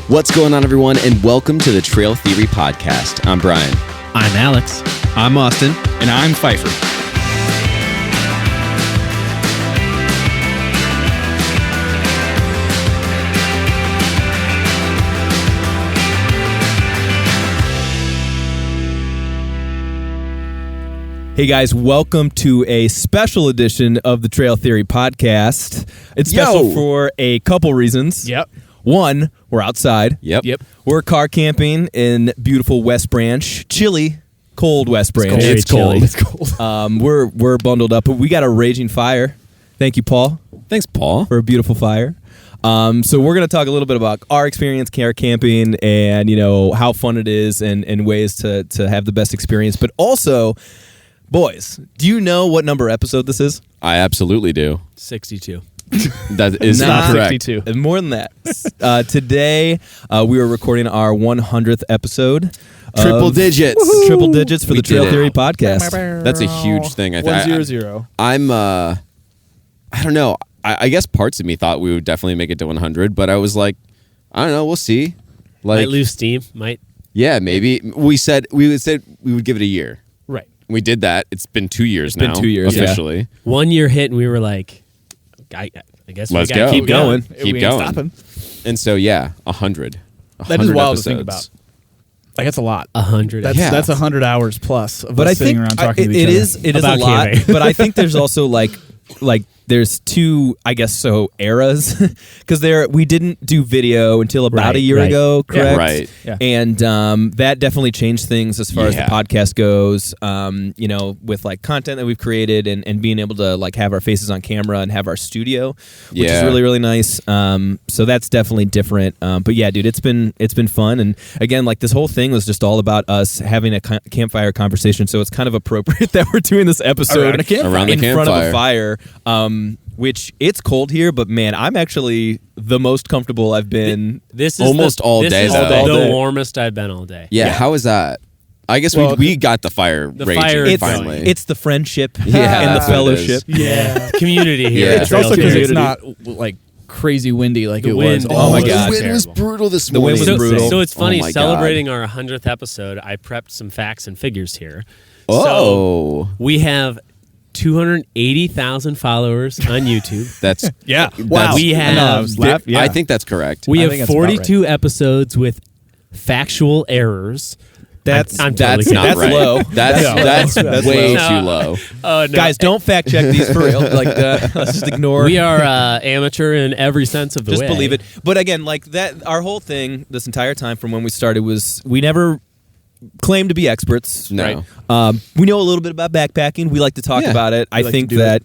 What's going on, everyone, and welcome to the Trail Theory Podcast. I'm Brian. I'm Alex. I'm Austin. And I'm Pfeiffer. Hey guys, welcome to a special edition of the Trail Theory Podcast. It's special for a couple reasons. Yep. One, we're outside. Yep. We're car camping in beautiful West Branch. Chilly, cold West Branch. It's cold. It's cold. We're bundled up, but we got a raging fire. Thank you, Paul. Thanks, Paul. For a beautiful fire. So we're going to talk a little bit about our experience car camping and, how fun it is and ways to have the best experience. But also, boys, do you know what number episode this is? I absolutely do. 62. That is Not correct. 62. More than that. Today, we are recording our 100th episode. Triple digits. Woohoo! Triple digits for We the Trail did it. Theory Podcast. That's a huge thing. I think 100. I'm I don't know. I guess parts of me thought we would definitely make it to 100, but I was like, I don't know. We'll see. Might lose steam. Might. Yeah, maybe. We said we would give it a year. Right. We did that. It's been 2 years It's now. been 2 years, officially. 1 year hit, and we were like, I guess Let's we gotta go. keep going. Keep We ain't going. stopping. And so 100. That is 100 wild to think episodes. about. Like, that's a lot. 100. That's 100 hours plus of But us I sitting think around talking to each it other. is a About lot. camping. But I think there's also like there's two, I guess so, eras because we didn't do video until about a year right. ago, Yeah. correct? Right. Yeah. And that definitely changed things as far as the Yeah. podcast goes. With like content that we've created and being able to like have our faces on camera and have our studio, which is Yeah. really, really nice. So that's definitely different. But yeah, dude, it's been fun. And again, like this whole thing was just all about us having a campfire conversation. So it's kind of appropriate that we're doing this episode Around a campfire. Around the in front of a campfire. fire. Which it's cold here, but man, I'm actually the most comfortable I've been. This is Almost all this day, is though. the warmest I've been all day. Yeah, how is that? I guess Well, we got the fire the raging fire is finally. It's the friendship Yeah, and the that's what it is. fellowship. Yeah. Community here. Yeah. at It's Trail also because Theory. it's not like crazy windy like The it wind was. is- Oh my the God. The wind was Terrible. brutal this The wind morning. was brutal. So it's funny, Oh my God. celebrating our 100th episode, I prepped some facts and figures here. Oh. So we have 280,000 followers on YouTube. That's Yeah. Wow. We have Yeah. I think that's correct. We I have think that's about 42 episodes with factual errors. That's I'm That's totally not kidding. right. low. That's That's way low. too low. Oh, no. Guys, don't fact check these for real. Let's just ignore. We are amateur in every sense of the just way. believe it. But again, like that, our whole thing this entire time from when we started was we never claimed to be experts. No. Right? We know a little bit about backpacking. We like to talk Yeah. about it. I like think to do that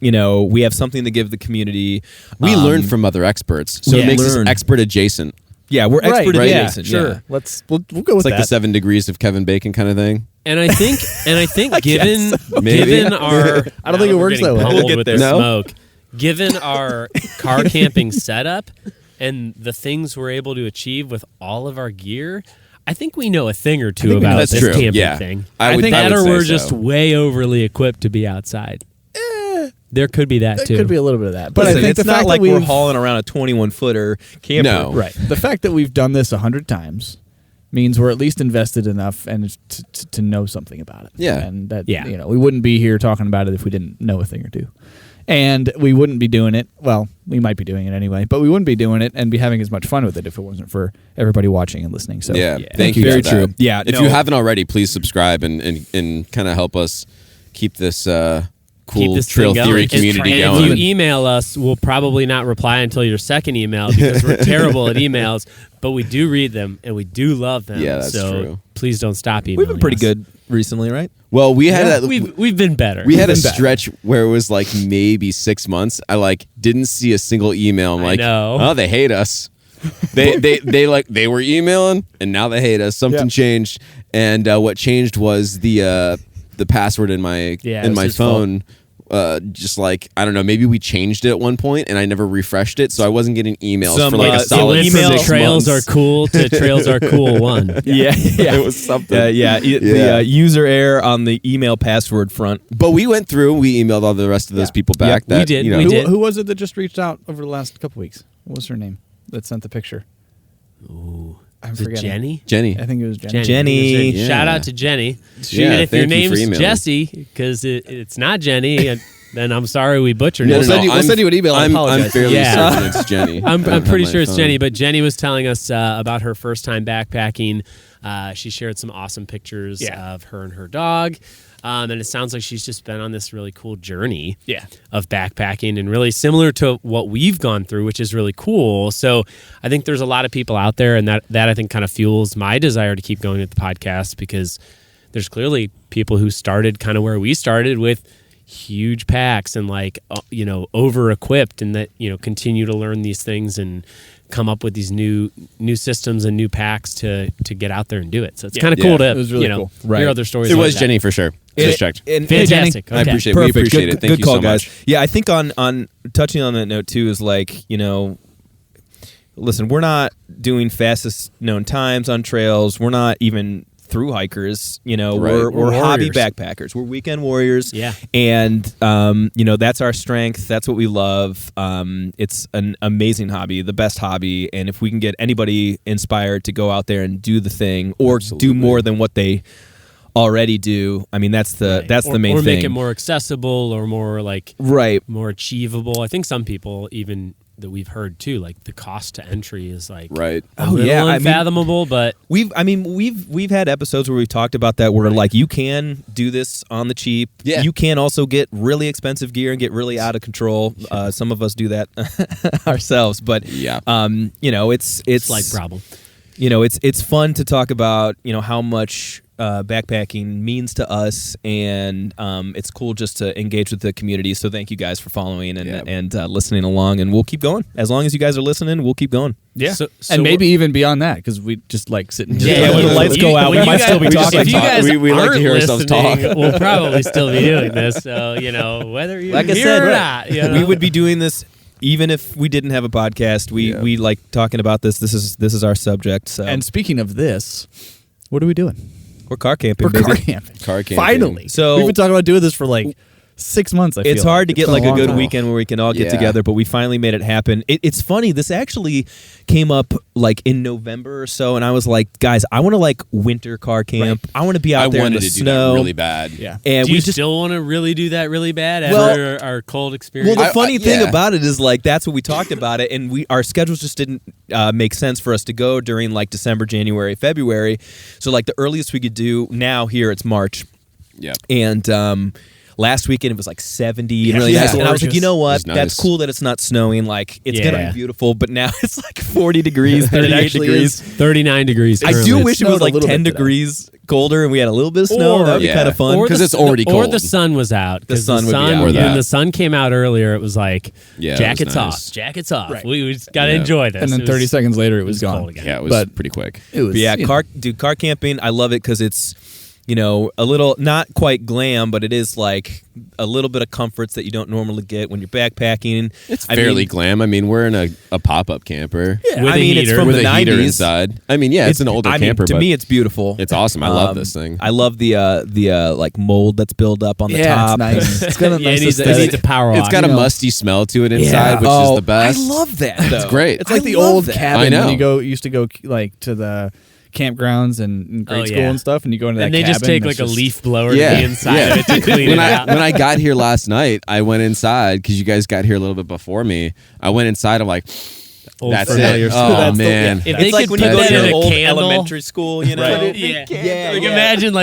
we have something to give the community. We learn from other experts, so yeah. it makes us Learn. expert adjacent. Yeah, we're expert right. adjacent. Sure. Yeah. We'll go with It's like that. the 7 degrees of Kevin Bacon kind of thing. And I think given Maybe. given our I don't think it works that way. We'll We'll get with there. the No? smoke. Given our car camping setup and the things we're able to achieve with all of our gear, I think we know a thing or two think we know about that's this true. camping Yeah. thing. I would- think I that would or say we're so. just way overly equipped to be outside. There could be that It too. could be a little bit of that. But Listen, I think it's the not fact like that we're we've hauling around a 21-footer camper. No. Right. The fact that we've done this 100 times means we're at least invested enough and to know something about it. Yeah. And that Yeah. we wouldn't be here talking about it if we didn't know a thing or two. And we wouldn't be doing it. Well, we might be doing it anyway, but we wouldn't be doing it and be having as much fun with it if it wasn't for everybody watching and listening. So Yeah. Yeah. Thank you. Very for that. true. Yeah, If no. you haven't already, please subscribe and kind of help us keep this cool Keep this Trail thing Theory going. community and going. if you email us, we'll probably not reply until your second email because we're terrible at emails, but we do read them and we do love them. Yeah, that's so true. please don't stop emailing We've been pretty us. good recently, right? Well, we had We've been better. we had a been better. stretch where it was like maybe 6 months. I didn't see a single email. I'm I like, know. oh, they hate us. they were emailing and now they hate us. Something Yeah. changed, and what changed was the password in my Yeah, it was his phone. Just like, I don't know, maybe we changed it at one point and I never refreshed it, so I wasn't getting emails Some, for like a it solid went email 6 trails months. are cool to trails are cool 1. Yeah, It was something. The Yeah. user error on the email password front. But we went through, we emailed all the rest of those people back. Yeah, we that, did, you know, we did. Who was it that just reached out over the last couple weeks? What was her name that sent the picture? Ooh. I'm Is it forgetting. Jenny? Jenny. I think it was Jenny. Jenny. Yeah. Shout out to Jenny. Yeah, and if thank your you for name's emailing. Jesse, because it's not Jenny, then I'm sorry we butchered No, it. no, no, We'll send you an email. I I'm apologize. fairly Yeah. certain it's Jenny. I'm I don't pretty have sure my it's phone. Jenny, but Jenny was telling us about her first time backpacking. She shared some awesome pictures of her and her dog. And it sounds like she's just been on this really cool journey of backpacking and really similar to what we've gone through, which is really cool. So I think there's a lot of people out there, and that I think kind of fuels my desire to keep going with the podcast, because there's clearly people who started kind of where we started with huge packs and over equipped, and that continue to learn these things and come up with these new systems and new packs to get out there and do it. So it's kind of cool to It was really cool. hear other stories. It like was that. Jenny for sure. Just checked. Fantastic. I Okay. appreciate Perfect. We appreciate Good- it. Thank good you call, so guys. much. Yeah, I think on touching on that note too is listen, we're not doing fastest known times on trails. We're not even through hikers. Right. We're hobby warriors. backpackers. We're weekend warriors. Yeah. And that's our strength. That's what we love. It's an amazing hobby, the best hobby. And if we can get anybody inspired to go out there and do the thing or do more than what they already do, I mean that's the main or thing. make it more accessible or more right. more achievable. I think some people even that we've heard too, like the cost to entry is Right. a Oh, little yeah, I mean- unfathomable, but We've had episodes where we've talked about that where you can do this on the cheap. Yeah. You can also get really expensive gear and get really out of control. Some of us do that ourselves, but Yeah. it's slight problem. It's fun to talk about how much backpacking means to us, and it's cool just to engage with the community. So thank you guys for following and listening along, and we'll keep going. As long as you guys are listening, we'll keep going. Yeah. So and maybe even beyond that, because we just like sitting here. Yeah, when the lights go out, we when might you still be guys- talking. If you guys We like to aren't hear ourselves listening, talk. we'll probably still be doing this. So whether you're Like I here said, or right. not, We would be doing this even if we didn't have a podcast. We like talking about this. This is our subject. So And speaking of this, what are we doing? we're car camping. We're baby. car camping. Car camping. Finally. So- we've been talking about doing this for 6 months. I feel It's hard to It's get been a long good time. weekend where we can all get Yeah. together, but we finally made it happen. It's funny. This actually came up in November or so, and I was like, guys, I want to winter car camp. I want to be out I there in wanted the to do snow. that really bad. Yeah. And do we you just still want to really do that really bad Well- after our cold experience? Well, the funny thing yeah. about it is that's what we talked about it, and our schedules just didn't make sense for us to go during December, January, February. So the earliest we could do now here it's March, Yeah. and last weekend it was 70 and really Yeah. nice. And I was like, Gorgeous. you know what? It was nice. That's cool that it's not snowing. It's gonna Yeah. be beautiful, but now it's 40 degrees, 38 actually degrees. is. 39 degrees. I do currently. wish it was snowed a little 10 bit today. degrees colder and we had a little bit of snow. That would be Yeah. kind of fun. Or 'Cause the- it's already Or cold. the sun was out. 'cause sun would be out. Or When that. the sun came out earlier, it was Yeah, it was jackets nice. off. Jackets off. Right. We just got to Yeah. enjoy this. And then It 30 was- seconds later, it was gone. cold again. Yeah, it was But- pretty quick. It was. But yeah, you car camping, I love it because it's, a little, not quite glam, but it is a little bit of comforts that you don't normally get when you're backpacking. It's fairly glam. I mean, we're in a pop-up camper. Yeah, With I a mean, it's heater. from with the a heater 90s. inside. I mean, yeah, it's an older camper, to but me, it's beautiful. it's awesome. I love this thing. I love the mold that's built up on the Yeah, top. it's nice. It's got a Yeah, nice it needs aesthetic. a power It's got a you know. musty smell to it inside, which Oh, is the best. I love that. Though. It's great. It's like I the love old that. cabin I know. when you used to go to the campgrounds and in grade Oh, school yeah. and stuff, and you go into that And they cabin. just take and it's a just- leaf blower Yeah, to the inside yeah. of it to clean when it I out. when I got here last night, I went inside because you guys got here a little bit before me. I went inside. I'm like, Old that's familiar it. stuff. Oh That's the- man, If It's they like could when put you go that to in your a old candle, elementary school, Right. Yeah. Yeah. Imagine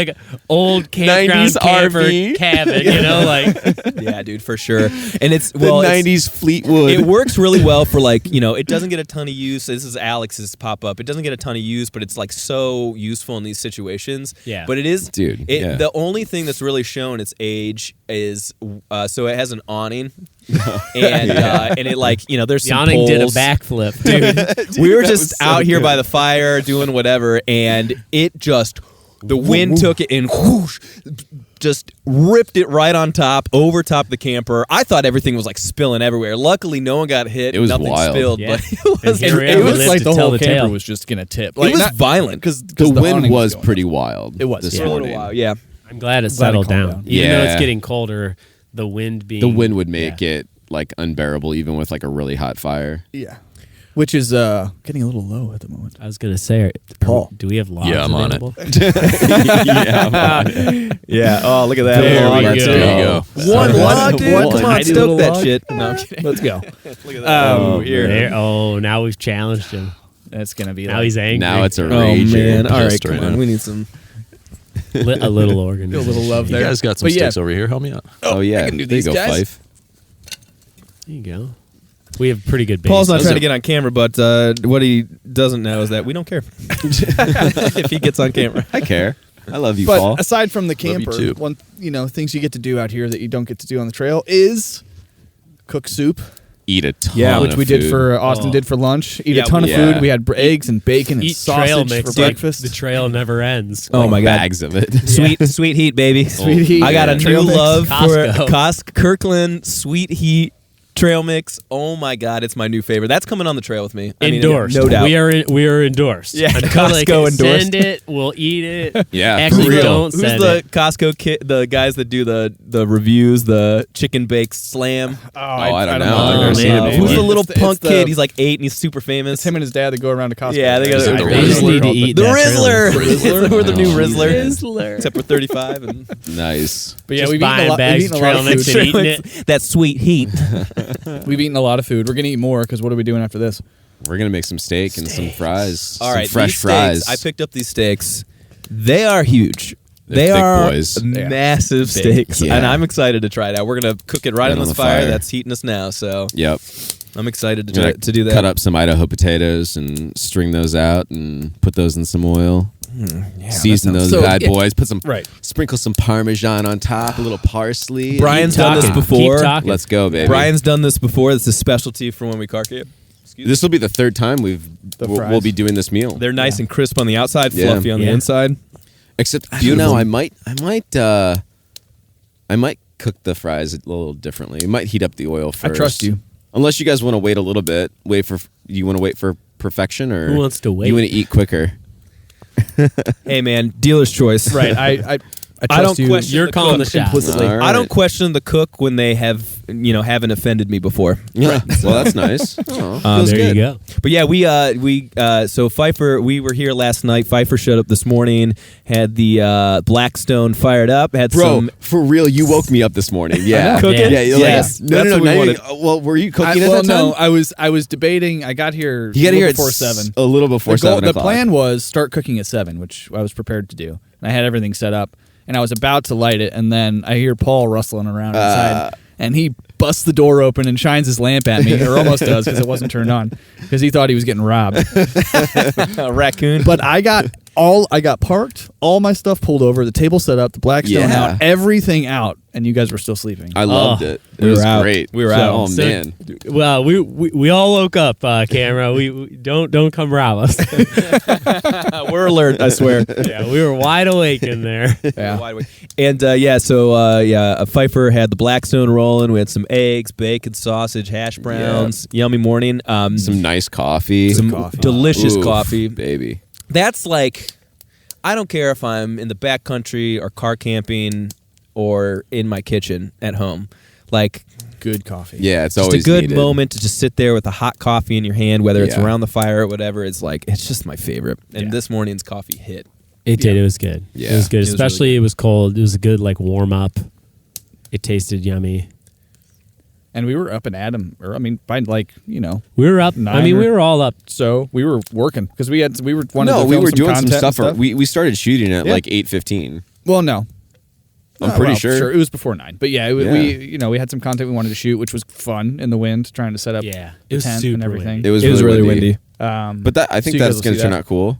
old 90s campground camper RV. cabin, Yeah, dude, for sure. And it's the well, it's- '90s Fleetwood. It works really well for it doesn't get a ton of use. This is Alex's pop up. It doesn't get a ton of use, but it's so useful in these situations. Yeah. But it is, Dude, yeah. The only thing that's really shown its age is so it has an awning, and it there's some Yawning did a poles. backflip, dude. We were that just was so out here good. by the fire doing whatever, and it just the wind took it and whoosh, just ripped it right on top, over top the camper. I thought everything was spilling everywhere. Luckily, no one got hit. It was Nothing wild. spilled, Yeah. but it was, And here we It are, was lived like to the tell whole the camper tale. was just gonna tip. it was violent. because the wind was pretty wild. It was, this yeah. For a little morning. while, yeah. I'm glad it Glad it settled calmed down. down. Even though Yeah. it's getting colder, the wind being The wind would make it unbearable, even with a really hot fire. Yeah. which is getting a little low at the moment. I was gonna say, Paul. do we have logs? Yeah, I'm on it. available? Yeah. Oh, look at that. There log. we Let's go. There you go. One log, dude. One Come on, tiny stoke little that log. shit. No, I'm kidding. Let's go. Look at that. Oh, here. there. Oh, now we've challenged him. That's gonna be Now he's angry. Now it's a Oh rager. man! All right, pissed come right on. now. We need some. a little organization. a little love You there. guys got some But yeah, sticks over here. Help me out. Oh yeah, I can do there you these, go, guys. Fife. There you go. We have pretty good base. Paul's not Those trying are- to get on camera, but what he doesn't know is that we don't care if he gets on camera. I care. I love you, But Paul. aside from the you camper, too. one things you get to do out here that you don't get to do on the trail is cook soup. Eat a ton. Yeah, Which of we did food. for Austin Oh. did for lunch. Eat Yeah, a ton of yeah. food. We had eggs and bacon and Eat trail sausage mix for like breakfast. the trail never ends. Oh my god! bags of it. Sweet heat, baby. Sweet heat. I got a Trail new mix. love Costco. for Kirkland Sweet Heat trail mix. Oh my god, it's my new favorite. That's coming on the trail with me. I mean, Endorsed. no doubt. We are endorsed. Yeah, Until they Costco can endorsed. send it, we'll eat it. Yeah, for Actually, real. don't Who's send the it. Costco the guys that do the reviews, the chicken bake slam? I don't know. know. I've never Oh, seen man. it Who's before. the little It's punk the- kid? He's like 8 and he's super famous. It's him and his dad that go around to Costco. Yeah, they got Is it the They just Rizzler? need to eat the that Rizzler. trail mix. We're the new Rizzler. Rizzler. Except for 35 and Nice. But yeah, Just we've eaten buying a lot. bags We've of eaten a lot trail of mix food. and eating it. that sweet heat. We've eaten a lot of food. We're gonna eat more because what are we doing after this? We're gonna make some steak and some fries. All right, some fresh these fries. steaks, I picked up these steaks. They are huge. They're They thick are boys. massive Big. steaks, Yeah. and I'm excited to try it out. We're gonna cook it right on this fire. That's heating us now, so Yep. I'm excited to Gonna to do that. Cut up some Idaho potatoes and string those out and put those in some oil. Season those So, bad yeah. boys. Put some Right. Sprinkle some Parmesan on top. A little parsley. Brian's Keep done this talking. before. Keep talking. Let's go, baby. Brian's done this before. It's a specialty for when we car camp. This will be the third time we'll fries. be doing this meal. They're nice and crisp on the outside, Yeah. fluffy on the Yeah. inside. Except I don't know. I might cook the fries a little differently. I might heat up the oil first. I trust you. Unless you guys want to wait a little bit. You want to wait for perfection, or Who wants to wait? You want to eat quicker. Hey man, dealer's choice. Right. I trust don't you. question You're the calling cook the shots. implicitly. All right. I don't question the cook when they haven't offended me before. Yeah. Well, that's nice. Oh, feels There good. you go. But yeah, so Pfeiffer, we were here last night. Pfeiffer showed up this morning, had the Blackstone fired up, had Bro, some. for real, you woke me up this morning. Yeah. Cooking? Yeah. You're Yes. like, no, That's no, what no. we not wanted. even- well, were you cooking at well, that time? no, I was debating. I got here. You got here at 7. a little before 7 The o'clock. plan was start cooking at 7, which I was prepared to do. And I had everything set up, and I was about to light it, and then I hear Paul rustling around inside, and he busts the door open and shines his lamp at me, or almost does because it wasn't turned on, because he thought he was getting robbed. Raccoon. But I got parked, all my stuff pulled over, the table set up, the Blackstone Yeah. out, everything out, and you guys were still sleeping. I loved Oh. it. It We was were out. great. We were So- out. Oh, So- man. Well, we all woke up, camera. We don't come rob us. We're alert, I swear. Yeah, we were wide awake in there. Yeah. And Pfeiffer had the Blackstone rolling. We had some eggs, bacon, sausage, hash browns. Yummy morning. Some nice coffee. some coffee. delicious Oof, coffee. baby. That's like, I don't care if I'm in the backcountry or car camping or in my kitchen at home. Like, Good coffee. Yeah, it's just always a good needed. moment to just sit there with a hot coffee in your hand, whether it's Yeah. around the fire or whatever. It's just my favorite. And Yeah. this morning's coffee hit. It did. It was good. Yeah. It was good. It was Especially really good. it was cold. It was a good warm up. It tasted yummy. And we were up and at 'em, or by We were up. we were all up. so we were working because we were wanted No, to we film were doing some content and stuff. We started shooting at Yeah. like 8:15. Well, no. I'm pretty well, sure. It was before 9, but yeah, Yeah. we had some content we wanted to shoot, which was fun in the wind, trying to set up Yeah, the it was tent super and everything. windy. It was really windy. But I think so you guys that's will going to see turn that. out cool.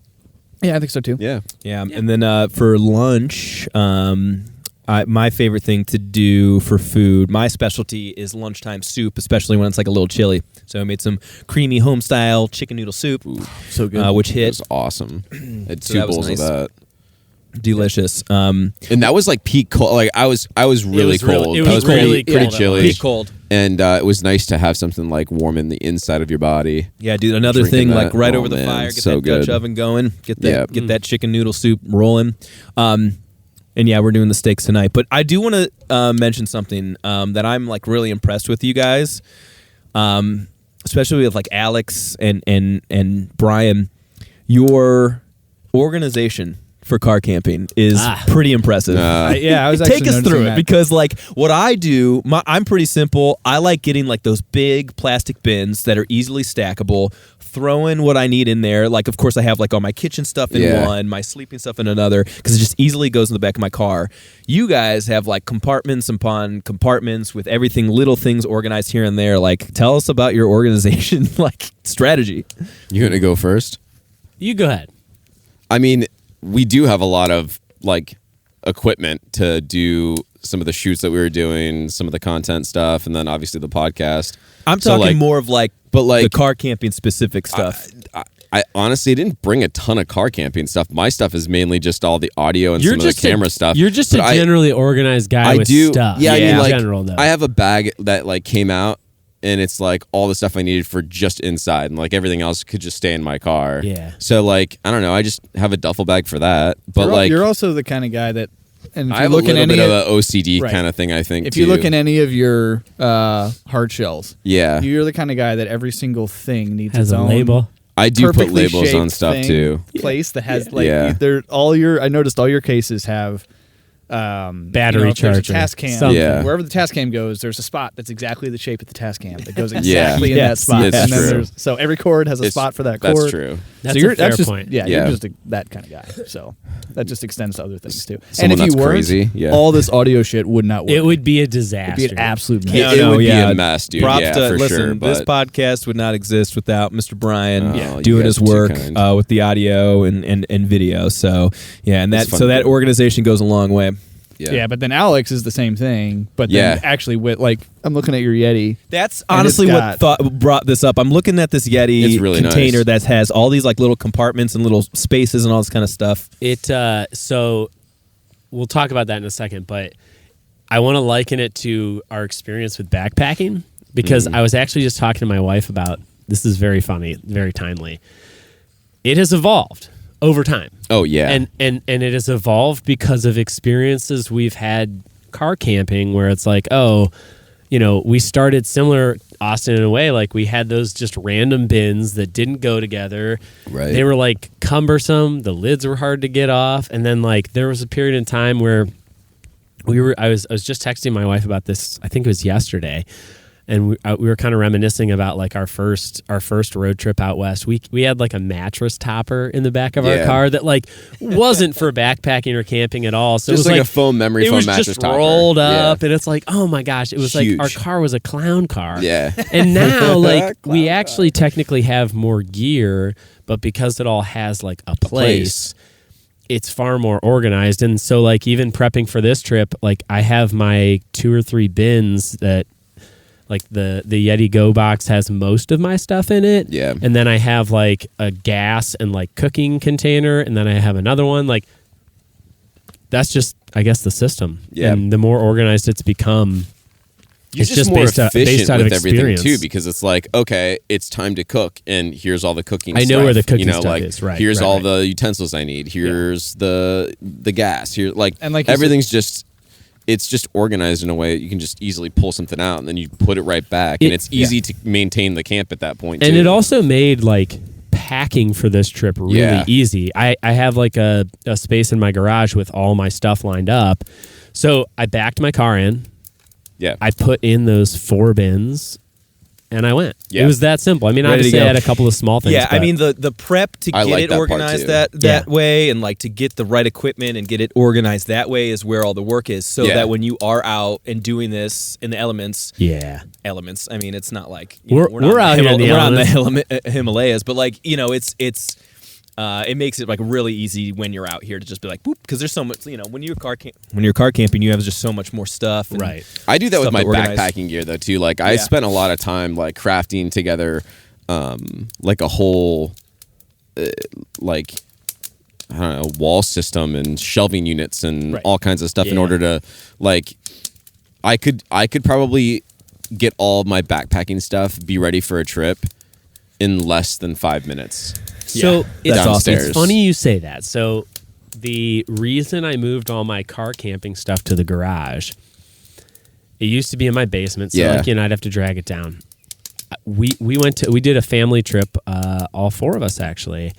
Yeah, I think so too. Yeah. Yeah. And then for lunch, my favorite thing to do for food, my specialty is lunchtime soup, especially when it's like a little chilly. So I made some creamy home-style chicken noodle soup, So good. which It hit was awesome. Had So 2 that was bowls nice. of that. delicious. And that was like peak cold. Like I was really was really- cold. it I was pretty, really pretty cold. chilly. Peak cold. And it was nice to have something like warm in the inside of your body. Yeah, dude. Another Drinking thing, that. like right Oh, over the man, fire, get so that Dutch good. oven going, get that Yep. get that chicken noodle soup rolling. And yeah, we're doing the steaks tonight. But I do want to mention something that I'm like really impressed with you guys. especially with like Alex and Brian, your organization for car camping is pretty impressive. I was take us actually through noticing it because like what I do, I'm pretty simple. I like getting like those big plastic bins that are easily stackable, throwing what I need in there. Like, of course, I have like all my kitchen stuff in one, my sleeping stuff in another, because it just easily goes in the back of my car. You guys have like compartments upon compartments with everything, little things organized here and there. Like, tell us about your organization like strategy. You gonna go first? You go ahead. I mean, we do have a lot of like equipment to do some of the shoots that we were doing, some of the content stuff, and then obviously the podcast. I'm So, talking like, more of like, but like the car camping specific stuff. I honestly didn't bring a ton of car camping stuff. My stuff is mainly just all the audio and some of the camera stuff. You're just But a generally organized guy with stuff. Yeah, I mean, in like, general, though. I have a bag that like came out, and it's like all the stuff I needed for just inside, and like everything else could just stay in my car. Yeah. So like, I don't know. I just have a duffel bag for that. But like, you're also the kind of guy that, and if I you have a look at little any bit of of, an OCD Right. kind of thing. I think if too. you look at any of your hard shells, yeah, you're the kind of guy that every single thing needs has its a own label. I do put perfectly labels on shaped stuff thing, too. Place that has like Yeah. they're all your. I noticed all your cases have Battery if there's a charger, Tascam. something. Yeah. Wherever the Tascam goes, there's a spot that's exactly the shape of the Tascam that goes Yeah. exactly in that Yes, spot. it's and then true. there's so every cord has a It's- spot for that That's cord. true. That's so you're a fair just, point. Yeah, Yeah. you're just that kind of guy. So that just extends to other things too. Someone and if you that's weren't, crazy, yeah. all this audio shit would not work. It would be a It'd disaster. be an absolute mess. It would be a mess, dude. Props Yeah, to, for listen, sure. this But podcast would not exist without Mr. Brian you doing guys his are too work kind. with the audio and video. So yeah, and It's that fun. that organization goes a long way. Yeah, but then Alex is the same thing. But then Yeah. actually, with like, I'm looking at your Yeti. That's And honestly it's what brought this up. I'm looking at this Yeti It's really container nice. that has all these like little compartments and little spaces and all this kind of stuff. It so we'll talk about that in a second, but I want to liken it to our experience with backpacking because I was actually just talking to my wife about this. Is very funny, very timely. It has evolved over time. Oh yeah, And it has evolved because of experiences we've had car camping where it's like, oh, we started similar, Austin, in a way. Like we had those just random bins that didn't go together. Right. They were like cumbersome. The lids were hard to get off. And then like there was a period in time where I was just texting my wife about this. I think it was yesterday. And we were kind of reminiscing about like our first road trip out west. We had like a mattress topper in the back of our car that like wasn't for backpacking or camping at all. So just it was like a foam memory foam it was mattress just topper. rolled Yeah. up, and it's like, oh my gosh, it was Huge. like our car was a clown car. Yeah. And now like we actually technically have more gear, but because it all has like a place. It's far more organized. And so like even prepping for this trip, like I have my 2 or 3 bins that like the Yeti Go box has most of my stuff in it. Yeah. And then I have like a gas and like cooking container, and then I have another one. Like that's just, I guess, the system. Yeah. And the more organized it's become, You're it's just more based efficient out of with everything experience. too, because it's like, okay, it's time to cook, and here's all the cooking. I know stuff. where the cooking stuff like, is, right, Here's right, all right. the utensils I need. Here's the gas. Here, like, And like you everything's just. It's just organized in a way that you can just easily pull something out and then you put it right back, and it's easy to maintain the camp at that point. And too. it also made like packing for this trip really Yeah. easy. I have like a space in my garage with all my stuff lined up. So I backed my car in. Yeah. I put in those 4 bins and I went. Yeah. It was that simple. I mean, Ready to obviously I go. had a couple of small things. Yeah, I but- mean the prep to I get like it that part, organized too. that way, and like to get the right equipment and get it organized that way is where all the work is. So Yeah. that when you are out and doing this in the elements, yeah. I mean, it's not like We're not out in here in the we're not in elements. the Himalayas, but like it makes it like really easy when you're out here to just be like, boop, because there's so much. When you're car camping, you have just so much more stuff. And Right. I do that with stuff my to organize. backpacking gear though too. Like I Yeah. spent a lot of time like crafting together, like a whole, like I don't know, wall system and shelving units and Right. all kinds of stuff in Yeah. order to like. I could probably get all my backpacking stuff, be ready for a trip in less than 5 minutes. So it's, That's awesome. it's funny you say that. So the reason I moved all my car camping stuff to the garage, it used to be in my basement. So Yeah. like, I'd have to drag it down. we did a family trip, all 4 of us actually.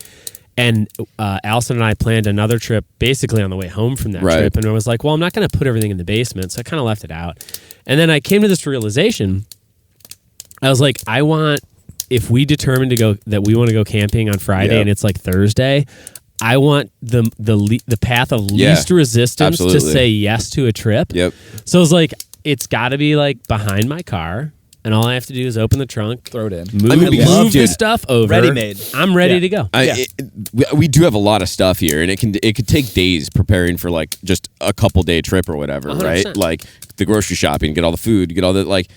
And Allison and I planned another trip basically on the way home from that trip. And I was like, well, I'm not going to put everything in the basement. So I kind of left it out. And then I came to this realization. I was like, if we determine that we want to go camping on Friday and it's like Thursday, I want the path of least resistance to say yes to a trip. Yep. So I was like, it's got to be like behind my car. And all I have to do is open the trunk, throw it in, move the stuff over. Ready-made. I'm ready to go. We do have a lot of stuff here, and it could take days preparing for like just a couple day trip or whatever, 100%. right? Like the grocery shopping, get all the food, get all the like.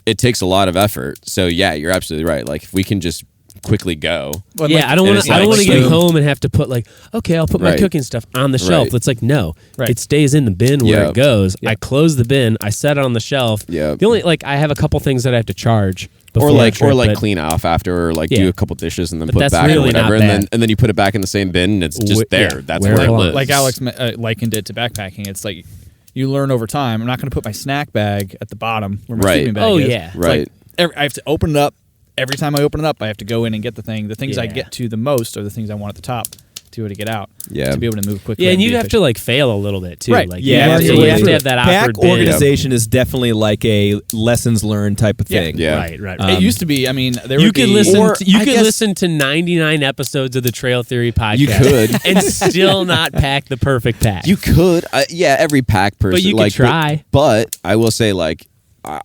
It takes a lot of effort. So yeah, you're absolutely right. Like if we can just quickly go. Well, I don't want to get home and have to put like, okay, I'll put my cooking stuff on the shelf. It's like, no, it stays in the bin where it goes. I close the bin, I set it on the shelf. The only I have a couple things that I have to charge before clean off after, or like do a couple dishes and then put that's back really or whatever, not and then you put it back in the same bin and it's just there. That's where it lives. Like Alex likened it to backpacking. It's like you learn over time. I'm not going to put my snack bag at the bottom where my sleeping bag is. Yeah. Right. I have to open it up. Every time I open it up, I have to go in and get the thing. The things I get to the most are the things I want at the top to be able to get out. To be able to move quickly. Yeah, and you have to fail a little bit too. Right. Like, you have to have that awkward pack organization is definitely like a lessons learned type of thing. Right. It used to be. I mean, you could listen to 99 episodes of the Trail Theory podcast. You could and still not pack the perfect pack. You could. Every pack person. But you could try. But I will say, like,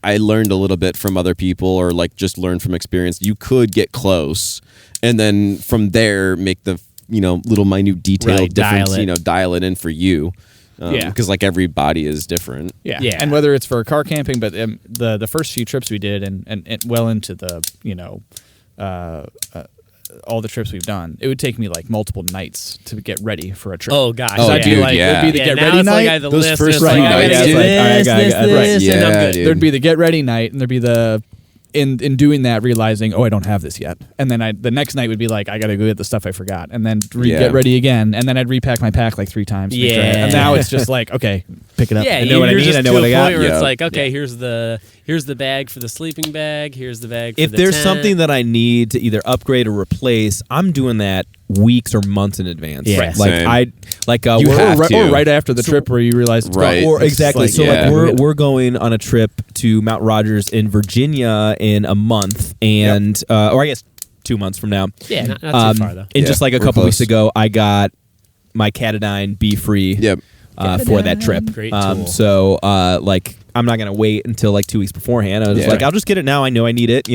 I learned a little bit from other people, or like just learned from experience. You could get close, and then from there make the little minute detail difference. Dial it in for you. Because like every body is different. Yeah. And whether it's for car camping, but the first few trips we did, and well into the all the trips we've done, it would take me like multiple nights to get ready for a trip. Oh gosh, I'd be like, it'd be the get ready night. Those first few nights, there'd be the get ready night, and there'd be the in doing that realizing, I don't have this yet, and then the next night would be like, I gotta go get the stuff I forgot, and then get ready again, and then I'd repack my pack like 3 times. And now it's just like, okay, pick it up. I know what I need. I know what I got. It's like, okay, here's the bag for the sleeping bag. Here's the bag for if the there's tent. something that I need to either upgrade or replace, I'm doing that weeks or months in advance. Yeah. Like or right after the trip where you realize it's right. Or exactly. So we're going on a trip to Mount Rogers in Virginia in a month, and or I guess 2 months from now. Yeah, not too far though. And just like a couple weeks ago, I got my Catadine Be Free for that trip. Great tool. So I'm not gonna wait until like 2 weeks beforehand. I was like, I'll just get it now. I know I need it.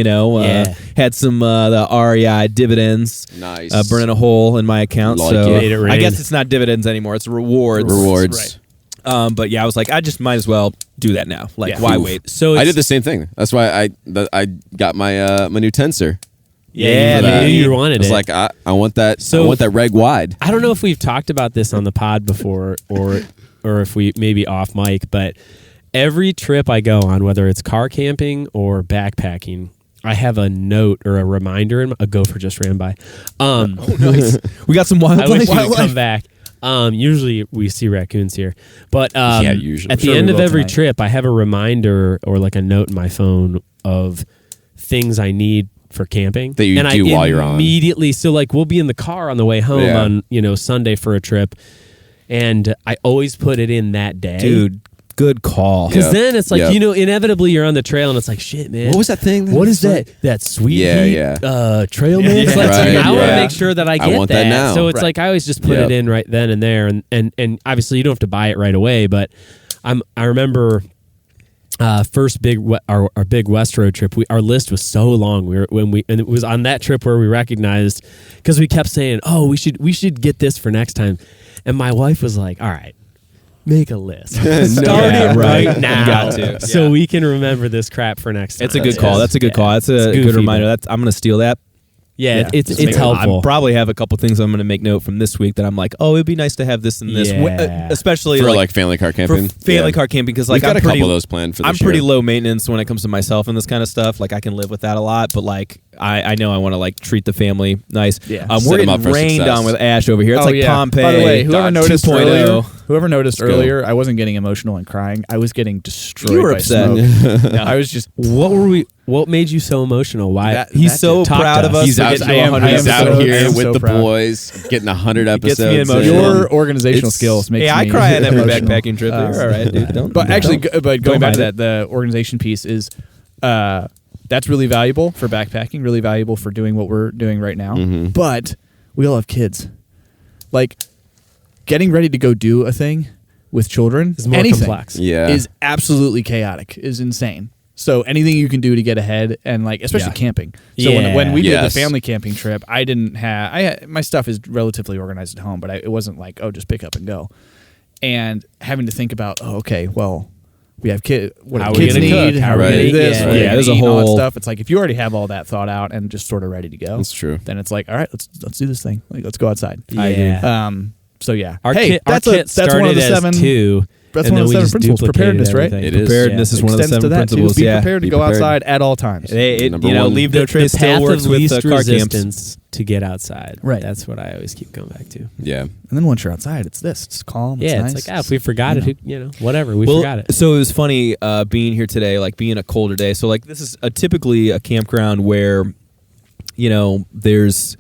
Had some the REI dividends. Nice. Burning a hole in my account. Like so it. I guess it's not dividends anymore. It's rewards. Right. But I was like, I just might as well do that now. Like, why wait? So I did the same thing. That's why I got my my new tensor. Yeah, you wanted it. It's like I want that. So I want that reg wide. I don't know if we've talked about this on the pod before, or if we maybe off mic, but every trip I go on, whether it's car camping or backpacking, I have a note or a reminder. A gopher just ran by. Nice. We got some wildlife. I wish you would come back. Usually we see raccoons here, but usually at the end of every trip, I have a reminder or like a note in my phone of things I need for camping that you do while you're on. Immediately, so like we'll be in the car on the way home on Sunday for a trip, and I always put it in that day, dude. Good call. Because then it's like inevitably you're on the trail and it's like, shit, man. What was that thing? What is that? That sweet trail mix? Right, I want to make sure that I get want that now. So it's like I always just put it in right then and there, and obviously you don't have to buy it right away. But I remember first our big West Road trip. Our list was so long. And it was on that trip where we recognized, because we kept saying, we should get this for next time, and my wife was like, all right, make a list. Start it right now. Got to. So we can remember this crap for next time. It's a good call. That's a good call. That's a good reminder. I'm going to steal that. Yeah, it's helpful. I probably have a couple things I'm going to make note from this week that I'm like, it'd be nice to have this and this, especially for like family car camping. Car camping, because like we've got a couple of those planned for this I'm pretty low maintenance when it comes to myself and this kind of stuff. Like I can live with that a lot, but like I know I want to like treat the family nice. Yeah, we're getting rained on with Ash over here. It's like Pompeii. By the way, whoever noticed earlier, I wasn't getting emotional and crying. I was getting destroyed. You were by upset. smoke. I was just. What were we? What made you so emotional? Why? He's so proud of us. He's out, for getting to 100 he's out episodes. here with so the proud. boys, getting 100 episodes. gets me emotional. Your organizational skills makes me I cry on every emotional. backpacking trip. You're all right, dude. Don't. But actually, but going back to hide that, the organization piece is that's really valuable for backpacking, really valuable for doing what we're doing right now. Mm-hmm. But we all have kids. Like, getting ready to go do a thing with children, It's more complex. Yeah. is absolutely chaotic, is insane. So anything you can do to get ahead, and like especially camping. So when we did the family camping trip, I didn't have my stuff is relatively organized at home, but it wasn't like, oh, just pick up and go. And having to think about, we have kids. What How do are we kids gonna need? cook? How are we Right. gonna do this? Yeah. What are we Yeah, gonna there's a eat and all that whole- stuff. It's like if you already have all that thought out and just sort of ready to go, That's true. then it's like, all right, let's do this thing. Like, let's go outside. Yeah. So yeah. Our hey, kit that's started that's one of the as 7. 2. That's and one of the then we 7 just principles. duplicated Preparedness, right? everything. It is. Preparedness is one of the Extends 7 to that principles. too. Be yeah, prepared to be go prepared. outside at all times. Number one. leave no trace the still path works of with least car camps. resistance to get outside. Right. That's what I always keep going back to. Yeah. And then once you're outside, it's this. It's calm. It's Yeah, nice. it's like, if we forgot you it, whatever, we forgot it. So it was funny being here today, like being a colder day. So like this is typically a campground where, there's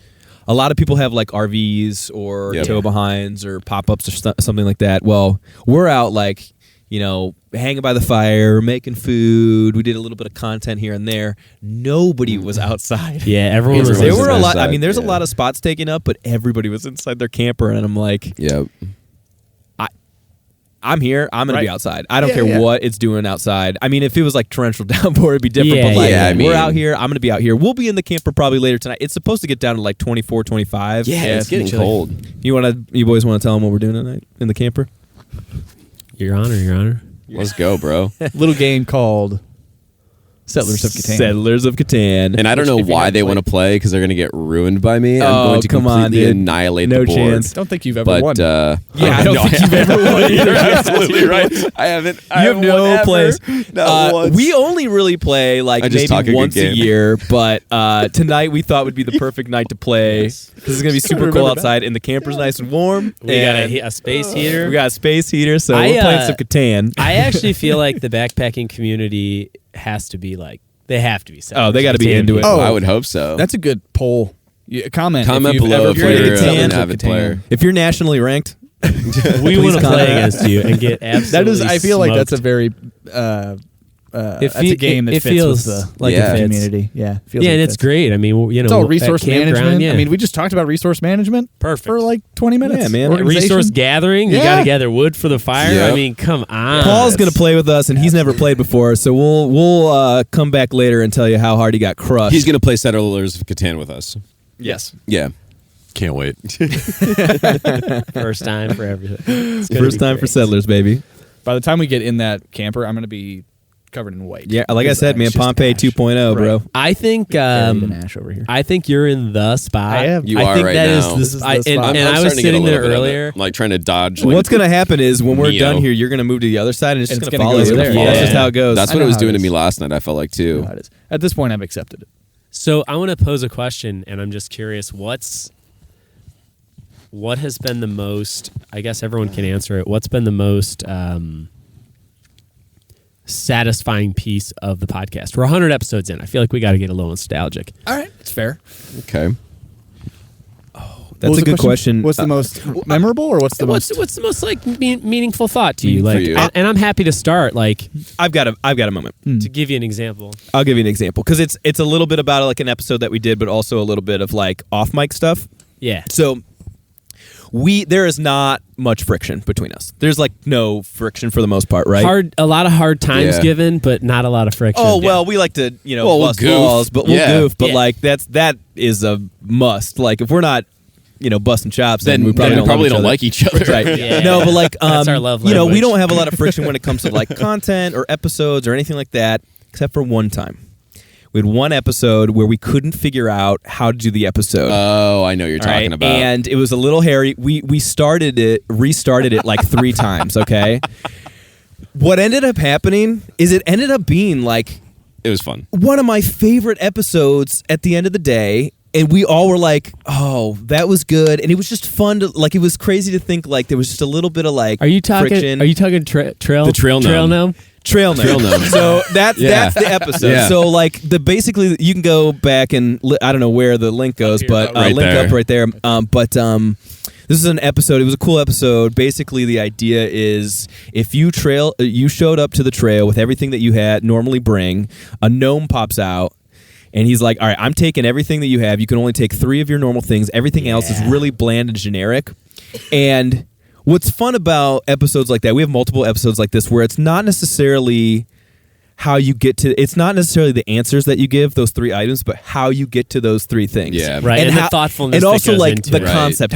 a lot of people have like RVs or tow behinds or pop-ups or something like that. Well, we're out like, hanging by the fire, making food. We did a little bit of content here and there. Nobody was outside. Yeah, everyone was There was were a lot. inside, There's a yeah. lot of spots taken up, but everybody was inside their camper, and I'm like, Yeah. I'm here. I'm gonna be Right. outside. I don't Yeah, care yeah. what it's doing outside. I mean, if it was like torrential downpour, it'd be different. Yeah, but like, yeah, I mean- we're out here. I'm gonna be out here. We'll be in the camper probably later tonight. It's supposed to get down to like 24, 25. Yeah, it's getting chilly. cold. You boys want to tell them what we're doing tonight in the camper? Your Honor. Let's go, bro. little game called Settlers of Catan. Settlers of Catan. And I don't know why they want to play because they're going to get ruined by me. I'm Oh, going to come on, completely dude. annihilate No the board. chance. Don't think you've ever But won. I don't think you've ever won either. You're absolutely right. I haven't. You have no place. We only really play like I just talk a maybe good once a game. year, but tonight we thought would be the perfect night to play because it's gonna be super cold remember that. outside and the camper's nice and warm. We got and a space heater. we got a space heater, so I, we're playing some Catan. I actually feel like the backpacking community has to be like, they have to be settlers. Oh, they gotta be Catan into it. people. I would hope so. That's a good poll. Comment Comment if you've below ever if played you're Settlers an of avid Catan. player. If you're nationally ranked, we Please want to play comment. against you and get absolutely That is, I feel like that's a smoked. very that's fe- a game that it fits feels with the like it fits. community. Yeah, feels Yeah, like and it it's fits. great. I mean, It's all resource at campground, management. Yeah. I mean, we just talked about resource management perfect. for like 20 minutes. Yeah, man. Organization. Resource gathering. You Yeah. got to gather wood for the fire. Yep. I mean, come on. Paul's gonna play with us, and he's never played before, so we'll come back later and tell you how hard he got crushed. He's going to play Settlers of Catan with us. yes. Yeah. Can't wait. First time for everything. It's gonna First be time for great. Settlers, baby. By the time we get in that camper, I'm going to be covered in white. Yeah, like I Because said, man, it's just Pompeii ash. 2.0, bro. Right. I think Buried in ash over here. I think you're in the spot. I am. You I are think right that is now. the This is spot. the And, spot. and I'm I was starting to get a sitting there little bit of it. earlier. I'm like trying to dodge. Like, What's gonna happen is when we're Neo. done here, you're gonna move to the other side, and it's just And gonna it's follow gonna you. go there. That's Yeah. just how it goes. That's I what know it was how doing it to me is. last night. I felt like too. How it is. At this point, I've accepted it. So I want to pose a question, and I'm just curious. What has been the most? I guess everyone can answer it. What's been the most satisfying piece of the podcast? We're 100 episodes in. I feel like we got to get a little nostalgic. All right, it's fair. Okay. That's a good question. What's the most memorable, or what's the What's most? the most like meaningful thought to you? For Like, you. and I'm happy to start. Like I've got a moment. to give you an example. I'll give you an example because it's a little bit about like an episode that we did, but also a little bit of like off mic stuff. Yeah. So there is not much friction between us. There's like no friction for the most part, right? A lot of hard times Yeah. given, but not a lot of friction. Oh well, we like to Well, we'll bust goof. balls, but we'll Yeah. goof. But Yeah. like that is a must. Like if we're not busting chops, then we Then probably, we don't love like each other. Right. Yeah. No, but like That's our love we language. don't have a lot of friction when it comes to like content or episodes or anything like that, except for one time. We had one episode where we couldn't figure out how to do the episode. Oh, I know what you're All right? talking about. And it was a little hairy. We restarted it like 3 times, okay? What ended up happening is it ended up being like it was fun. one of my favorite episodes at the end of the day. And we all were like, "Oh, that was good," and it was just fun to like. It was crazy to think like there was just a little bit of like. Are you talking? friction. Are you talking trail? The trail gnome. gnome? Trail Gnome. So that's the episode. Yeah. So like basically you can go back and I don't know where the link goes, but link up right there. This is an episode. It was a cool episode. Basically, the idea is if you showed up to the trail with everything that you had normally bring, a gnome pops out. And he's like, all right, I'm taking everything that you have. You can only take 3 of your normal things. Everything else is really bland and generic. And what's fun about episodes like that, we have multiple episodes like this where it's not necessarily how you get to, it's not necessarily the answers that you give, those 3 items, but how you get to those 3 things. Yeah. Right. And the thoughtfulness. And also that goes like into the it. concept.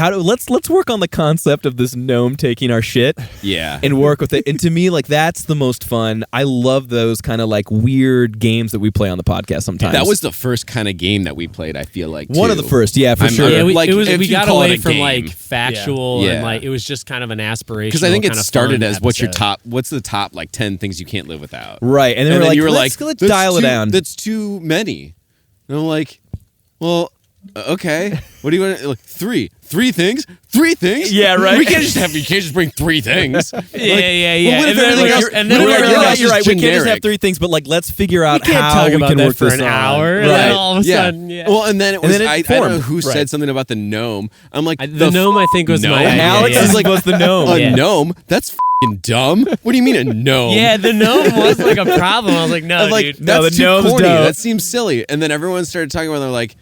Let's work on the concept of this gnome taking our shit. Yeah. And work with it. And to me, like that's the most fun. I love those kind of like weird games that we play on the podcast sometimes. That was the first kind of game that we played, I feel like. One of the first, yeah, for sure. Yeah, we if you got call away it a from game. like factual Yeah. and like it was just kind of an aspirational. Because I think it kind of started fun as what's episode. the top like 10 things you can't live without. Right. And then you were let's that's dial it too- down. That's too many. And I'm like, well, okay. What do you want? Like, 3 things? 3 things? Yeah, right. You can't just bring 3 things. Yeah. Well, what if And then everything like- else- and what then if we're everything like, else You're is right. We can't just have generic? 3 things, but like let's figure out we can't how talk we about can that work for this an on. hour. Right. And then all of a sudden, Well, and then it was, then it I don't know formed. who Right. said something about the gnome. I'm like, the gnome I think was gnome? my idea. Alex yeah. is like, what's the gnome? a Yeah. gnome? That's f***ing dumb. What do you mean a gnome? Yeah, the gnome was like a problem. I was like, no, I'm like, dude. that's No, the too gnome's corny. dope. That seems silly. And then everyone started talking about it. They're like,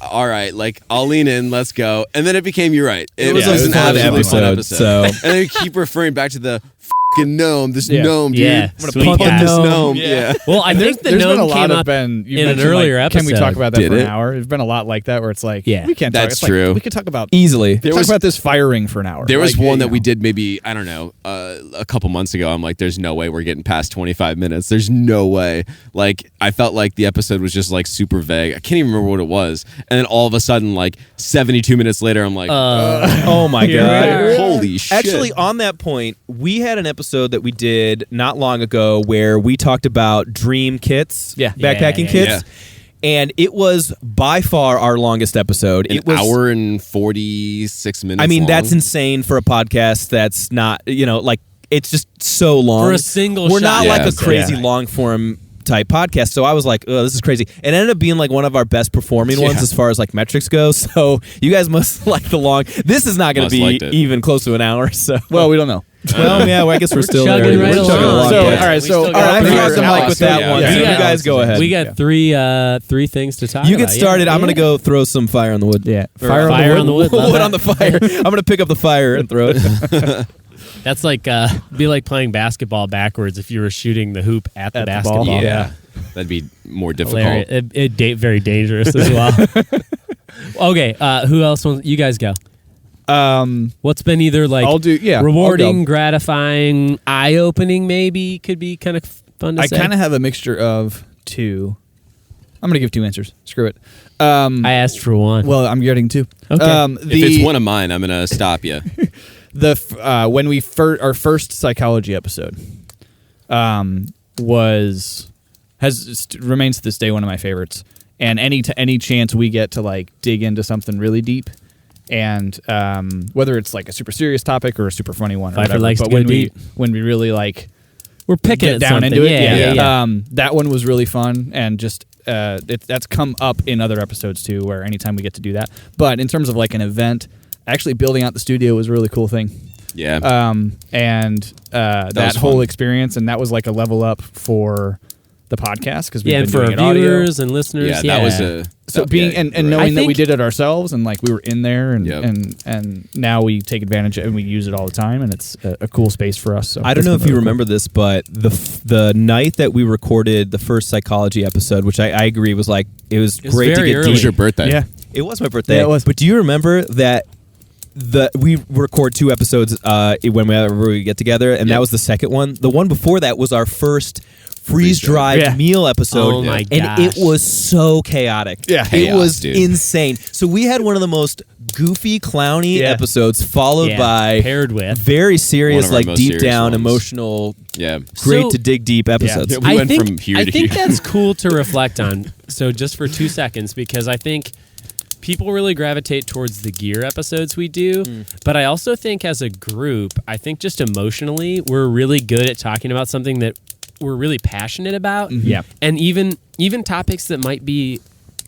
all right, like I'll lean in, let's go. And then it became, you're right. It was an fun absolutely fun episode. So And then you keep referring back to the f***ing gnome, this gnome, dude. Yeah, I'm gonna sweet pump guy. this gnome. Yeah. Well, I think the There's been a gnome lot came of up Ben. You in an mentioned, earlier like, episode. Can we talk about that Did for it? an hour? There's been a lot like that where it's like, Yeah. we can't talk. That's It's like, true. we could talk about easily. talk about this firing for an hour. There was Like, one you that we know. did maybe, I don't know, a couple months ago. I'm like, there's no way we're getting past 25 minutes. There's no way. Like, I felt like the episode was just like super vague. I can't even remember what it was. And then all of a sudden, like 72 minutes later, I'm like, Oh my Here we god. are. holy shit. Actually, on that point, we had an episode that we did not long ago where we talked about dream kits, backpacking Yeah. kits, and it was by far our longest episode. an It was hour and 46 minutes I mean, long. that's insane for a podcast that's not, like it's just so long. For a single We're shot not like a episode. crazy long form type podcast. So I was like, oh, this is crazy. And it ended up being like one of our best performing ones Yeah. as far as like metrics go. So you guys must like the long. This is not going to Must be liked it. even close to an hour. So Well, we don't know. well, yeah, I guess we're still there. chugging right We're chugging along. along. So, yeah. all right, We so still All got right, I three. forgot the mic with that Yeah. one. Yeah. So you guys go ahead. We got three things to talk You about. get started. Yeah. I'm going to go throw some fire on the wood. Yeah, Fire on the wood. Love Wood that. on the fire. I'm going to pick up the fire and throw it. That's like be like playing basketball backwards if you were shooting the hoop at the At the basketball. ball. Yeah. That'd be more difficult. Hilarious. Very dangerous as well. Okay, who else wants? You guys go. What's been either like I'll do. Yeah, rewarding, I'll go. gratifying, eye-opening? Maybe could be kind of fun to I say. kind of have a mixture of two. I'm going to give two answers. Screw it. I asked for one. Well, I'm getting two. Okay. If it's one of mine, I'm gonna stop you. When we our first psychology episode remains to this day one of my favorites. And any chance we get to like dig into something really deep, and whether it's like a super serious topic or a super funny one, or Pfeiffer whatever, likes but to go when deep. we really like We're picking get at down something. into it, Yeah. that one was really fun, and just that's come up in other episodes too, where anytime we get to do that. But in terms of like an event, actually building out the studio was a really cool thing. Yeah. That was whole fun. experience, and that was like a level up for the podcast because we've Yeah, been and for doing our it audio. viewers and listeners. yeah, that was a. So that- being yeah, and you're right. knowing that we think- did it ourselves, and like we were in there, and Yep. and now we take advantage of it and we use it all the time, and it's a cool space for us. So I don't it's know been if you really cool. remember this, but the night that we recorded the first psychology episode, which I agree was like it was was great to very get early. It deep. was your birthday. Yeah, It was my birthday. Yeah, it was. But do you remember that we record 2 episodes whenever we get together, and Yep. that was the second one. The one before that was our first freeze-dried Yeah. meal episode. Oh my and gosh. it was so chaotic. Yeah. it Chaos, was dude. insane. So we had one of the most goofy, clowny Yeah. episodes, followed Yeah, by paired with. very serious, One of our like most deep serious down, ones. emotional, Yeah. great So- to dig deep episodes. Yeah. We went from here I to think here. that's cool to reflect on. So just for 2 seconds, because I think people really gravitate towards the gear episodes we do, but I also think as a group, I think just emotionally, we're really good at talking about something that we're really passionate about. Yeah. And even topics that might be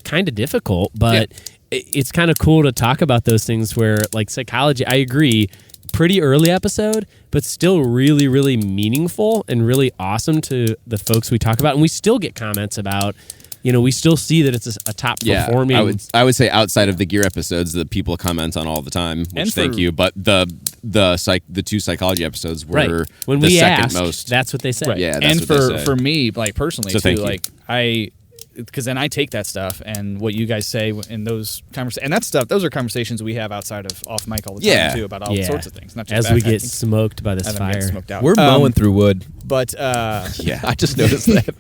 kind of difficult, but it's kind of cool to talk about those things where, like psychology, I agree, pretty early episode, but still really, really meaningful and really awesome to the folks we talk about. And we still get comments about, we still see that it's a top performing. I would say outside of the gear episodes that people comment on all the time, which thank you. But the two psychology episodes were when the we second asked, most. That's what they said. Right. Yeah, that's and what they say. for me, like personally So too, thank you. like because then I take that stuff and what you guys say in those conversations, and that stuff, those are conversations we have outside of off mic all the time too, about all sorts of things. Not just as we get smoked by this fire. Smoked out. We're mowing through wood. But Yeah, I just noticed that.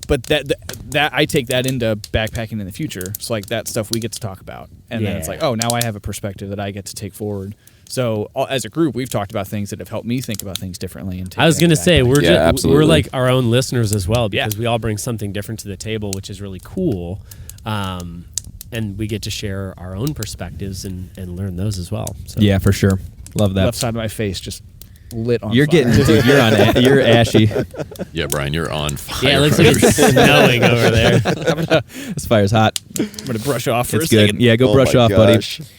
But that I take that into backpacking in the future. So like that stuff we get to talk about, and then it's like, oh, now I have a perspective that I get to take forward. So as a group, we've talked about things that have helped me think about things differently. And I was going to say we're like our own listeners as well, because we all bring something different to the table, which is really cool. And we get to share our own perspectives and learn those as well. So. Yeah, for sure. Love that. Left side of my face just lit on You're fire. dude, you're ashy. Yeah, Brian, you're on fire. Yeah, it looks like it's snowing over there. This fire's hot. I'm going to brush off for It's a good. second. Yeah, go Oh brush my off, gosh. buddy.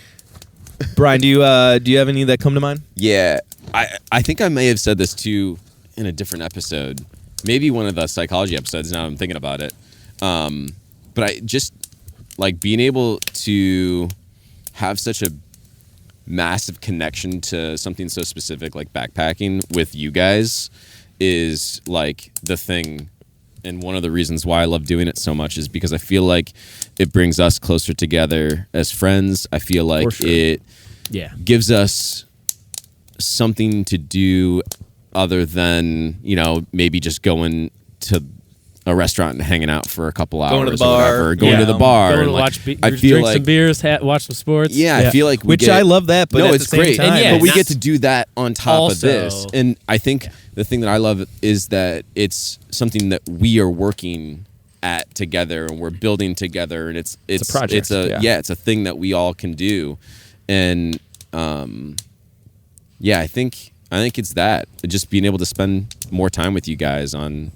Brian, do you have any that come to mind? Yeah, I think I may have said this too in a different episode, maybe one of the psychology episodes. Now I'm thinking about it, but I just like being able to have such a massive connection to something so specific like backpacking with you guys is like the thing. And one of the reasons why I love doing it so much is because I feel like it brings us closer together as friends. I feel like it gives us something to do other than, maybe just going to a restaurant and hanging out for a couple hours. Going to the bar. Or whatever. Going to the bar. Going to and, watch, I feel drink like, some beers, watch some sports. Yeah, I feel like we I love that, but no, at it's the same great. time, And but we not- get to do that on top Also- of this. And I think the thing that I love is that it's something that we are working at together and we're building together, and it's a project, it's a thing that we all can do. And I think it's that, just being able to spend more time with you guys on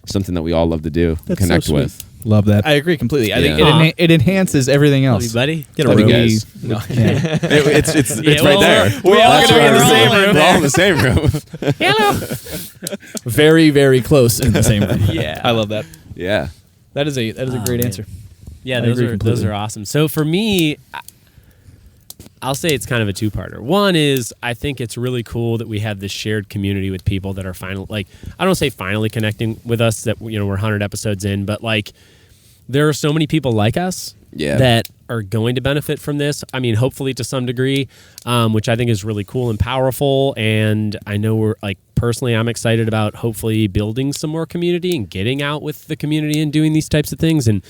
something that we all love to do, connect so with. Love that. I agree completely. I think Yeah. it enhances everything Love else. you, buddy. Get a Love you room. guys. No. It's Yeah, right there. We're all That's gonna be in the right. same room. We're all in the same room. Hello. Very, very close in the same room. Yeah. I love that. Yeah. That is a great man. answer. Yeah, I those agree are completely. awesome. So for me, I'll say it's kind of a two-parter. One is I think it's really cool that we have this shared community with people that are I don't say finally connecting with us, that we're 100 episodes in, but like there are so many people like us that are going to benefit from this. I mean, hopefully to some degree, which I think is really cool and powerful. And I know we're personally, I'm excited about hopefully building some more community and getting out with the community and doing these types of things. And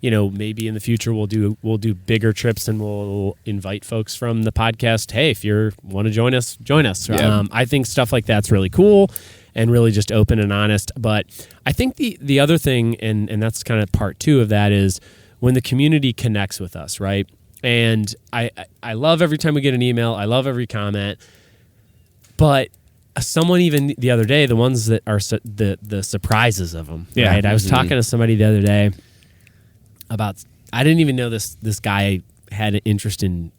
maybe in the future we'll do bigger trips and we'll invite folks from the podcast. Hey, if you want to join us, join us. Yeah. I think stuff like that's really cool and really just open and honest. But I think the other thing, and that's kind of part two of that, is when the community connects with us, right? And I love every time we get an email. I love every comment. But someone even the other day, the ones that are the surprises of them, right? I was talking to somebody the other day about, I didn't even know this guy had an interest in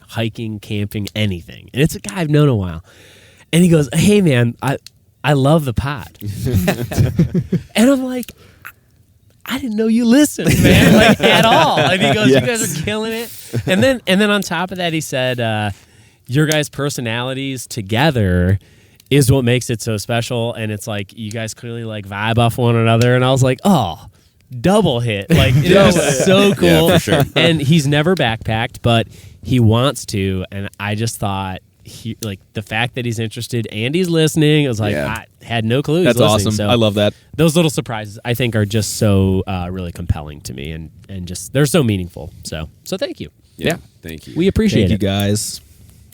hiking, camping, anything. And it's a guy I've known a while. And he goes, "Hey man, I love the pod." And I'm like, I didn't know you listened, man, at all. And he goes, "You guys are killing it." And then on top of that, he said, "Your guys' personalities together is what makes it so special." And it's like, you guys clearly vibe off one another. And I was like, oh, double hit. It was so cool. Yeah, for sure. And he's never backpacked, but he wants to. And I just thought, the fact that he's interested and he's listening, it was I had no clue. That's awesome. So I love that. those little surprises, I think, are just so really compelling to me, and just they're so meaningful. So thank you. Yeah. Thank you. We appreciate Thank you it. guys.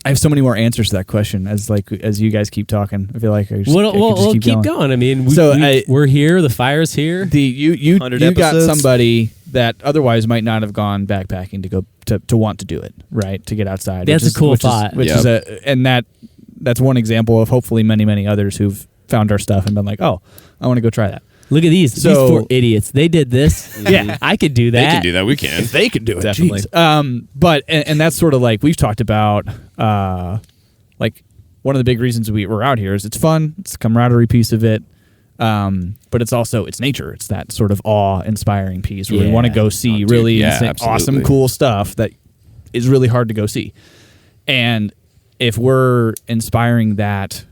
I have so many more answers to that question as you guys keep talking. I feel like I we'll keep going. I mean, we're here. The fire's here. You got somebody that otherwise might not have gone backpacking to go to want to do it, right? To get outside. That's a cool thought. That's one example of hopefully many others who've found our stuff and been like, oh, I want to go try that. Look at these 4 idiots. They did this. Yeah, I could do that. They can do that. We can. They can do it. Definitely. But that's sort of like we've talked about. Like one of the big reasons we're out here is it's fun. It's a camaraderie piece of it. But it's also it's nature. It's that sort of awe-inspiring piece where we want to go see really awesome, cool stuff that is really hard to go see. And if we're inspiring that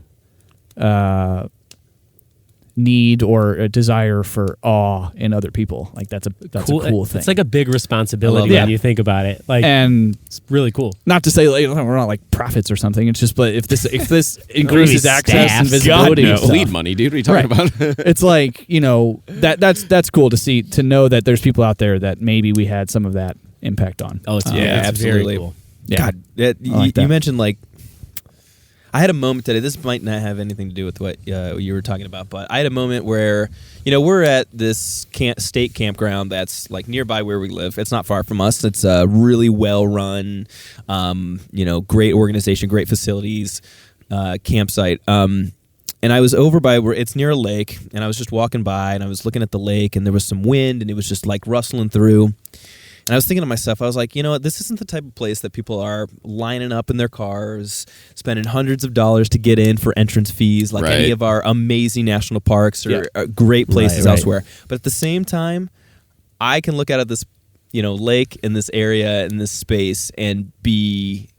need or a desire for awe in other people, like that's a cool thing. It's like a big responsibility when you think about it. Like, and it's really cool. Not to say we're not like prophets or something. It's just, but if this increases access and visibility, God, no. Lead money, dude. What are you talking about? It's like that's cool to see, to know that there's people out there that maybe we had some of that impact on. Oh, it's absolutely very cool. Yeah, God, you mentioned like. I had a moment today. This might not have anything to do with what you were talking about, but I had a moment where, we're at this state campground that's like nearby where we live. It's not far from us. It's a really well run, great organization, great facilities, campsite. And I was over by where it's near a lake, and I was just walking by, and I was looking at the lake, and there was some wind, and it was just like rustling through. And I was thinking to myself, I was like, this isn't the type of place that people are lining up in their cars, spending hundreds of dollars to get in for entrance fees, like any of our amazing national parks or great places elsewhere. But at the same time, I can look out at this, lake in this area, in this space, and be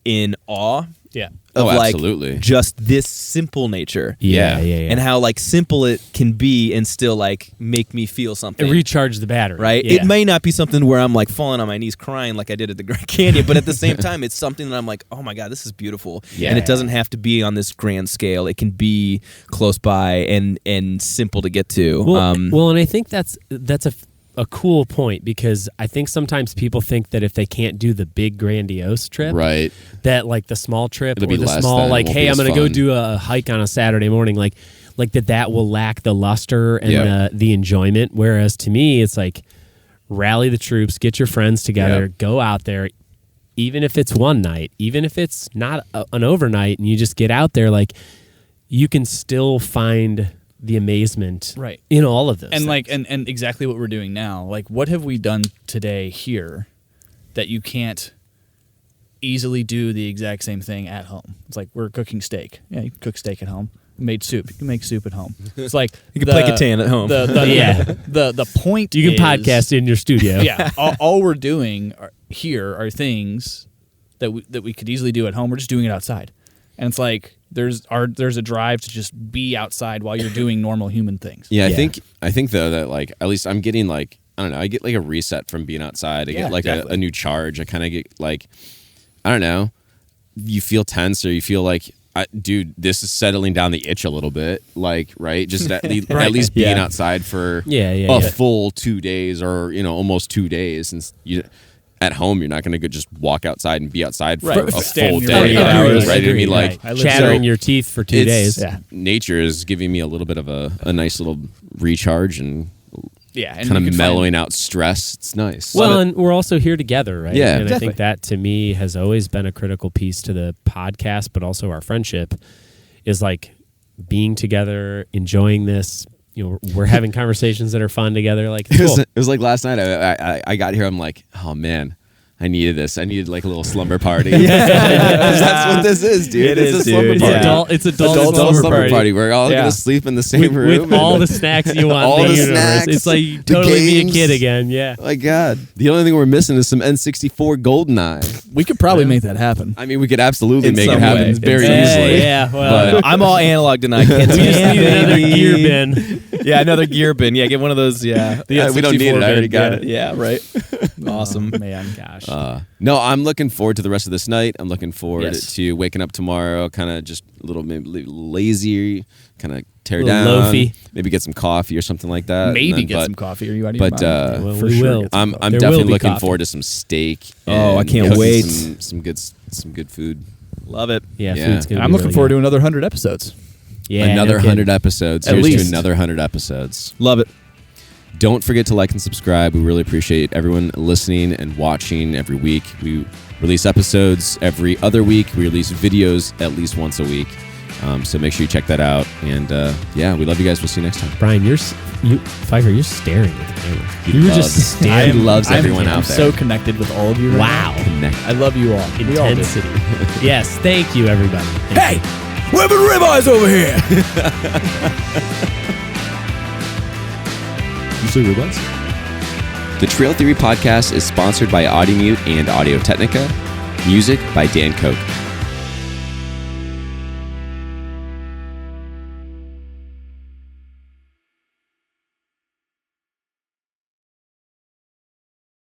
in awe. Yeah. Of absolutely. Just this simple nature. Yeah. And how simple it can be and still make me feel something. And recharge the battery. Right? Yeah. It may not be something where I'm falling on my knees crying like I did at the Grand Canyon, but at the same time it's something that I'm like, oh my God, this is beautiful. Yeah. And it doesn't have to be on this grand scale. It can be close by and simple to get to. Well, and I think that's a cool point, because I think sometimes people think that if they can't do the big grandiose trip, right, that the small trip it'll or the small hey, I'm going to go do a hike on a Saturday morning, like that will lack the luster and the enjoyment. Whereas to me, it's rally the troops, get your friends together, go out there, even if it's one night, even if it's not an overnight, and you just get out there, you can still find the amazement in all of this. And and exactly what we're doing now. What have we done today here that you can't easily do the exact same thing at home? It's we're cooking steak. Yeah, you can cook steak at home. We made soup. You can make soup at home. It's you can play Catan at home. The point you can podcast in your studio. Yeah. all we're doing here are things that we could easily do at home. We're just doing it outside. And it's there's a drive to just be outside while you're doing normal human things. Yeah, I think though that at least I'm getting I don't know, I get a reset from being outside. I get a new charge. I kind of get I don't know, you feel tense, or you feel dude, this is settling down the itch a little bit. Right, just at least being outside for a full 2 days, or almost 2 days, and you. At home, you're not going to just walk outside and be outside for a full day. Hours, right? I mean, chattering your teeth for 2 days. Yeah. Nature is giving me a little bit of a nice little recharge and and kind of mellowing out stress. It's nice. Well, and we're also here together, right? Yeah, and I think that to me has always been a critical piece to the podcast, but also our friendship is being together, enjoying this. We're having conversations that are fun together. It was last night. I got here. I'm like, oh man, I needed this. I needed a little slumber party. That's what this is, dude. It's a slumber party. It's adult slumber party. We're all gonna sleep in the same room with all the snacks you want. All in the snacks. It's totally be a kid again. Yeah. My God, the only thing we're missing is some N64 GoldenEye. We could probably make that happen. I mean, we could absolutely make it happen very easily. Yeah. Well, but I'm all analog tonight. We just need another gear bin. Yeah, another gear bin. Yeah, get one of those. Yeah, we don't need it. I already got it. Yeah, right. Awesome, man. Gosh. No, I'm looking forward to the rest of this night. I'm looking forward to waking up tomorrow, kind of just a little maybe lazy, kind of tear down, loafy. Maybe get some coffee or something like that. Maybe get some coffee. Are you out of your mind? Well, for we sure. will. I'm definitely looking forward to some steak. Oh, I can't wait. Some good some good food. Love it. Yeah, Yeah. food's gonna I'm be looking really forward good. to another 100 episodes. Yeah, Another no kidding. 100 episodes. At Here's least. to another 100 episodes. Love it. Don't forget to like and subscribe. We really appreciate everyone listening and watching every week. We release episodes every other week. We release videos at least once a week. So make sure you check that out. And yeah, we love you guys. We'll see you next time. Brian, Pfeiffer, you're staring at the camera. You were just He staring. loves everyone I'm out there. so connected with all of you right Wow. Connect. now. I love you all. We all do. Intensity. Yes, thank you, everybody. Hey, we're having ribeyes over here. You say ribeyes? The Trail Theory Podcast is sponsored by Audimute and Audio Technica. Music by Dan Koch.